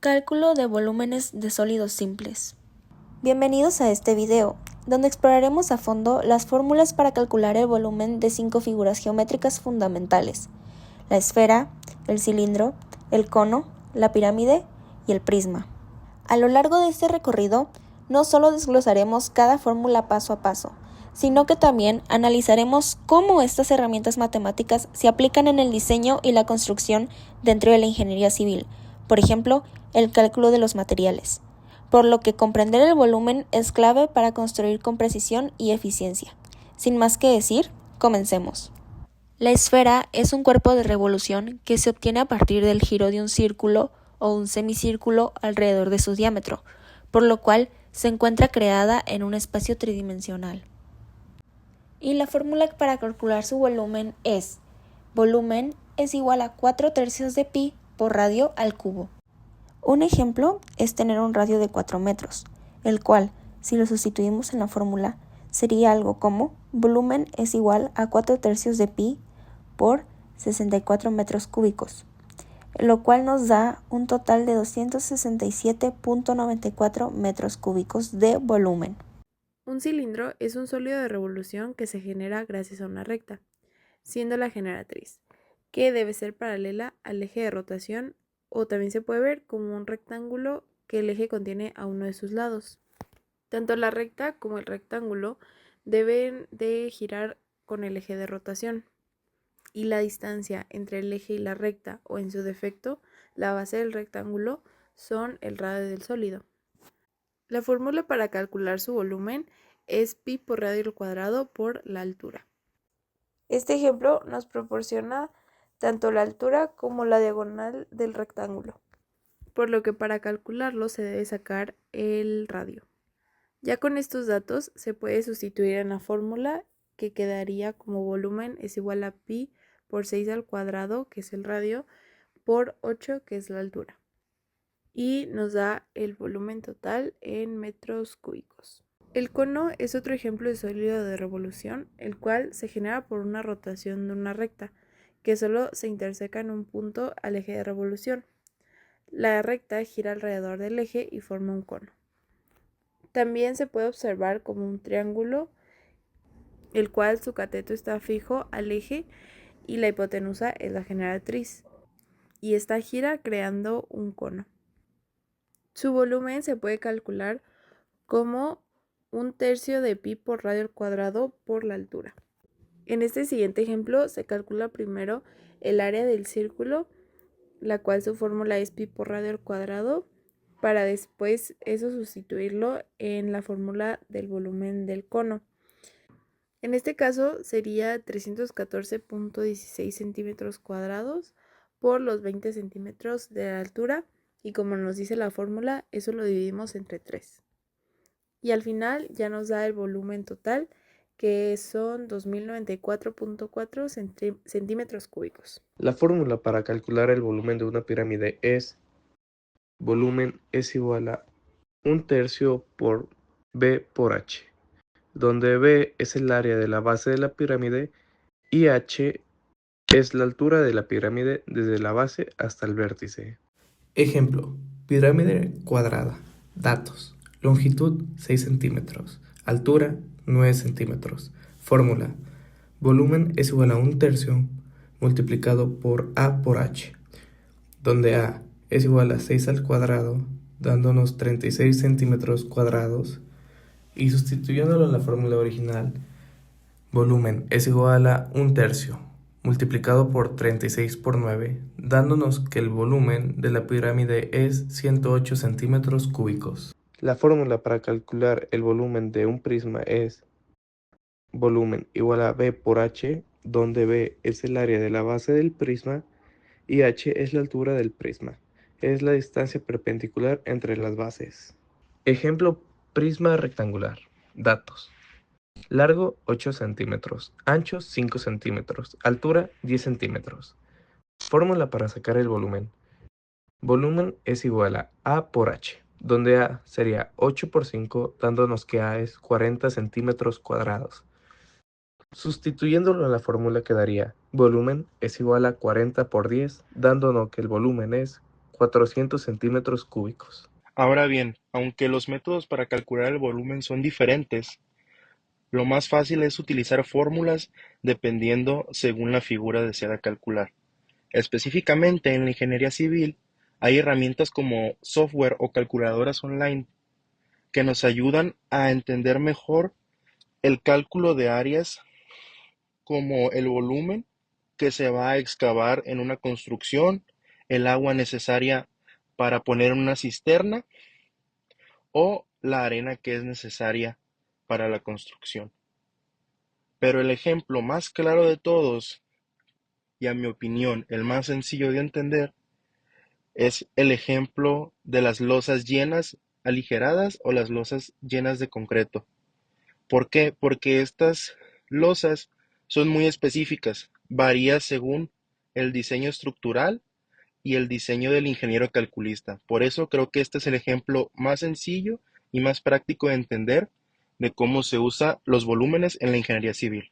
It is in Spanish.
Cálculo de volúmenes de sólidos simples. Bienvenidos a este video, donde exploraremos a fondo las fórmulas para calcular el volumen de 5 figuras geométricas fundamentales: la esfera, el cilindro, el cono, la pirámide y el prisma. A lo largo de este recorrido, no solo desglosaremos cada fórmula paso a paso, sino que también analizaremos cómo estas herramientas matemáticas se aplican en el diseño y la construcción dentro de la ingeniería civil, por ejemplo, el cálculo de los materiales, por lo que comprender el volumen es clave para construir con precisión y eficiencia. Sin más que decir, comencemos. La esfera es un cuerpo de revolución que se obtiene a partir del giro de un círculo o un semicírculo alrededor de su diámetro, por lo cual se encuentra creada en un espacio tridimensional. Y la fórmula para calcular su volumen es: volumen es igual a 4/3 de pi por radio al cubo. Un ejemplo es tener un radio de 4 metros, el cual, si lo sustituimos en la fórmula, sería algo como volumen es igual a 4/3 de pi por 64 metros cúbicos, lo cual nos da un total de 267.94 metros cúbicos de volumen. Un cilindro es un sólido de revolución que se genera gracias a una recta, siendo la generatriz, que debe ser paralela al eje de rotación, o también se puede ver como un rectángulo que el eje contiene a uno de sus lados. Tanto la recta como el rectángulo deben de girar con el eje de rotación, y la distancia entre el eje y la recta, o en su defecto, la base del rectángulo, son el radio del sólido. La fórmula para calcular su volumen es pi por radio al cuadrado por la altura. Este ejemplo nos proporciona tanto la altura como la diagonal del rectángulo, por lo que para calcularlo se debe sacar el radio. Ya con estos datos se puede sustituir en la fórmula, que quedaría como volumen es igual a pi por 6 al cuadrado, que es el radio, por 8, que es la altura, y nos da el volumen total en metros cúbicos. El cono es otro ejemplo de sólido de revolución, el cual se genera por una rotación de una recta, que solo se interseca en un punto al eje de revolución. La recta gira alrededor del eje y forma un cono. También se puede observar como un triángulo, el cual su cateto está fijo al eje y la hipotenusa es la generatriz, y esta gira creando un cono. Su volumen se puede calcular como 1/3 de pi por radio al cuadrado por la altura. En este siguiente ejemplo se calcula primero el área del círculo, la cual su fórmula es pi por radio al cuadrado, para después eso sustituirlo en la fórmula del volumen del cono. En este caso sería 314.16 centímetros cuadrados por los 20 centímetros de la altura, y como nos dice la fórmula, eso lo dividimos entre 3. Y al final ya nos da el volumen total, que son 2094.4 centímetros cúbicos. La fórmula para calcular el volumen de una pirámide es: volumen es igual a 1/3 por B por H, donde B es el área de la base de la pirámide y H es la altura de la pirámide desde la base hasta el vértice. Ejemplo: pirámide cuadrada. Datos: longitud 6 centímetros, altura 9 centímetros. Fórmula: volumen es igual a 1/3 multiplicado por A por H, donde A es igual a 6 al cuadrado, dándonos 36 centímetros cuadrados, y sustituyéndolo en la fórmula original, volumen es igual a 1/3 multiplicado por 36 por 9, dándonos que el volumen de la pirámide es 108 centímetros cúbicos. La fórmula para calcular el volumen de un prisma es: volumen igual a B por H, donde B es el área de la base del prisma y H es la altura del prisma. Es la distancia perpendicular entre las bases. Ejemplo: prisma rectangular. Datos: largo 8 centímetros, ancho 5 centímetros, altura 10 centímetros. Fórmula para sacar el volumen: volumen es igual a A por H, donde A sería 8 por 5, dándonos que A es 40 centímetros cuadrados. Sustituyéndolo en la fórmula quedaría: volumen es igual a 40 por 10, dándonos que el volumen es 400 centímetros cúbicos. Ahora bien, aunque los métodos para calcular el volumen son diferentes, lo más fácil es utilizar fórmulas dependiendo según la figura deseada calcular. Específicamente en la ingeniería civil hay herramientas como software o calculadoras online que nos ayudan a entender mejor el cálculo de áreas como el volumen que se va a excavar en una construcción, el agua necesaria para poner una cisterna o la arena que es necesaria para la construcción. Pero el ejemplo más claro de todos, y a mi opinión el más sencillo de entender, es el ejemplo de las losas llenas aligeradas o las losas llenas de concreto. ¿Por qué? Porque estas losas son muy específicas, varía según el diseño estructural y el diseño del ingeniero calculista. Por eso creo que este es el ejemplo más sencillo y más práctico de entender de cómo se usan los volúmenes en la ingeniería civil.